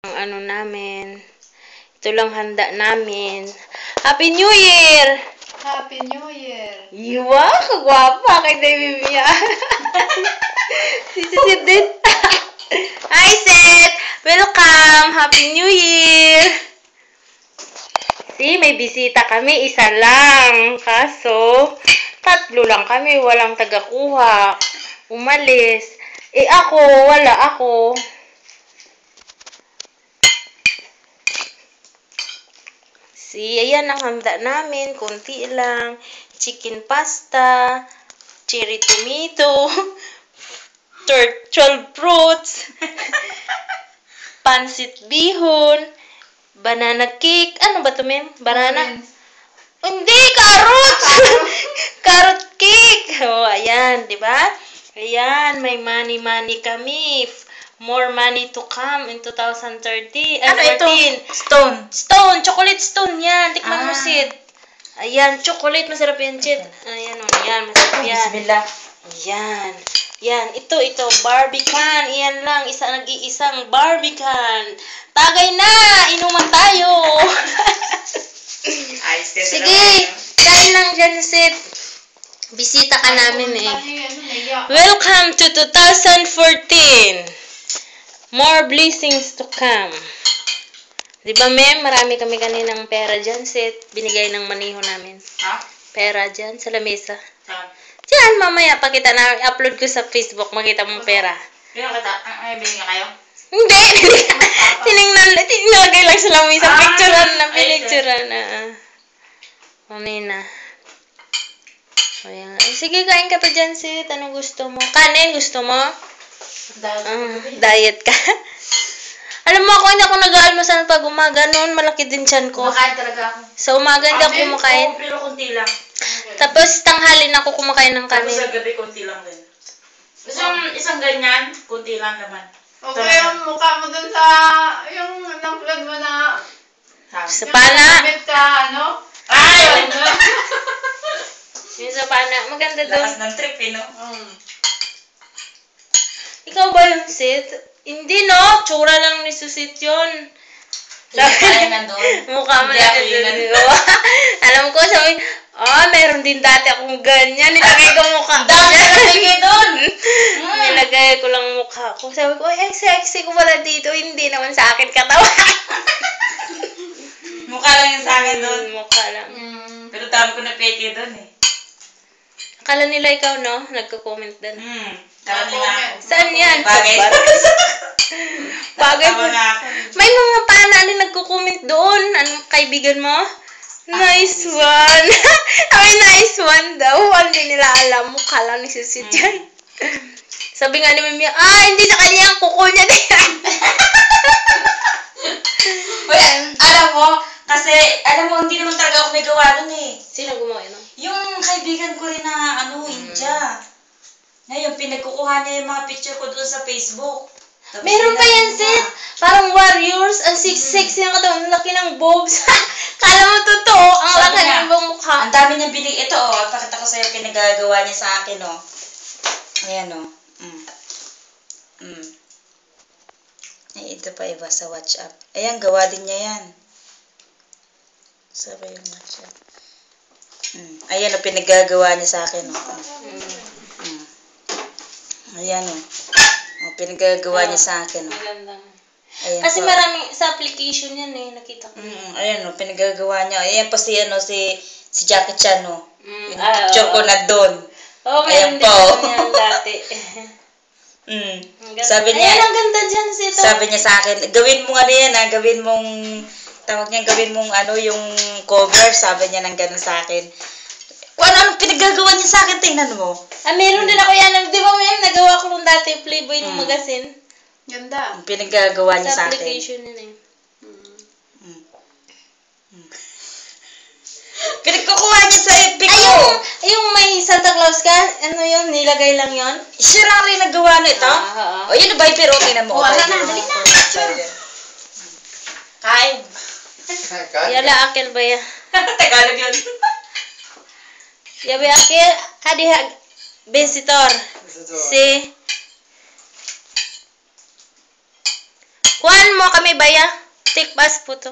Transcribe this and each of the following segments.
Ang ano namin. Ito lang handa namin. Happy New Year! Happy New Year! Iwa, kagwapa kay David Mia. Si Seth din. Hi, Seth! Welcome! Happy New Year! See, may bisita kami. Isa lang. Kaso, tatlo lang kami. Walang tagakuha. Umalis. Ako, wala ako. See, ayan ang handa namin. Kunti lang. Chicken pasta, cherry tomato, 12 fruits, pansit bihon, banana cake. Ano ba ito, ma'am? Banana? Hindi, carrots! Carrot cake! Oh, ayan, di ba? Ayan, may money kami. More money to come in 2030. Ano ito? Stone. Stone, chocolate stone yan. Tikman mo, Sid. Ayan, chocolate. Masarap yan, Sid. Ayan, yan. Masarap yan. Bismillah. Yan. Yan. Ito. Barbican. Iyan lang. Nag-iisang barbican. Tagay na! Inuman tayo! Sige. Kain lang dyan, Sid. Bisita ka namin eh. Welcome to 2014. More blessings to come. Di ba, ma'am? Marami kami kaninang pera dyan, Seth. Binigay ng maniho namin. Ha? Pera dyan, sa lamesa. Ha? Diyan, mamaya, pakita na, upload ko sa Facebook, makita mong pera. Bino kita? Ay, binigyan kayo? Hindi! Tinilagay lang sa lamesa. Picturean na, pinicturean na. Mamina. Ayan. Sige, kain ka pa dyan, Seth. Anong gusto mo? Kanin, gusto mo? Diet ka. Alam mo ako, hindi ako nag-aalmusal pag umaga noon. Malaki din tiyan ko. Kumakain talaga ako. Sa umaga hindi ako kumakain. Pero konti lang. Tapos tanghalin ako kumakain ng kanin. Tapos sa gabi, konti lang din. Isang ganyan, konti lang naman. Okay, yung mukha mo dun sa, yung nang-vlog mo na, Sa pana. yung ka, ano? Ay! Yung sa pana. Maganda doon. Lakas ng trip, eh, no? Ikaw ba yung Seth? Hindi, no? Tsura lang ni Susit yun. Sabi nandun. Mukha mo Hindi na ako yun. Alam ko, sabi, meron din dati akong ganyan. Nilagay ko mukha ko. Dami nalagay doon. Nilagay ko lang mukha ko. Sabi ko, sexy ko pala dito. Hindi naman sa akin katawa. Mukha lang yung sa akin doon. Mukha lang. Pero dami ko na peke doon, eh. Akala nila ikaw, no? Nagko-comment din. Kala nila ako. Saan yan? Bagay. Bagay po. Tama nga ako. May mga panali nagko-comment doon. Anong kaibigan mo? Nice one. Ay, nice one daw. Hindi nila alam. Mukha lang ni Susit yan. Sabi nga ni Mimi, hindi sa kanya ang kuko niya din. Uy, alam mo, kasi, hindi naman talaga ako may gawa doon, eh. Sino gumawa yun? Yung kaibigan ko rin na, India. Ngayon, pinagkukuha niya yung mga picture ko doon sa Facebook. Tapos Meron pa yan, Seth. Parang warriors. Ang sexy ng katawan. Ang laki ng boobs. Kala mo totoo. Ang Sabi laki niya, ng ibang mukha. Ang dami niyang binig. Ito, pakita ko sa'yo pinagagawa niya sa akin, Ayan, Ito pa iba sa WhatsApp. Ayan, gawa din niya yan. Sabi yung WhatsApp. Ayan, pinagagawa niya sa akin, Ayan, pinagagawa niya sa akin, Maganda. Ayan, Kasi maraming sa application yan nakita ko. Ayan, pinagagawa niya. Ayan pa si Jackie Chan, Yung picture ko oo. na doon. Meron din ako yan dati. Sabi niya, Ayan, ang ganda dyan, Sito. sabi niya sa akin, gawin mo yan, gawin mong, gawin mong yung cover, sabi niya ng gano'n sa akin. Ano pinagagawa niya sa akin, tingnan mo. Meron din ako yan. Di ba, ma'am, nagawa ko nung dati Playboy ng magazine. Ganda. Pinagagawa niya Sa sa akin. application yun Pinagkukuha niya sa FB ko. Yung may Santa Claus ka, ano yun, nilagay lang yun? Siya lang rin nagawa na ito. O yun, Viper, tingnan mo. Wala na, dali na. Kain. Yala akil ba ya? Tagalog yun. Yabi akil, hadihag, visitor. Si Juan mo kami, Baya. Take bus po to.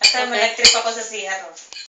At mo, nag-trip ako sa CR.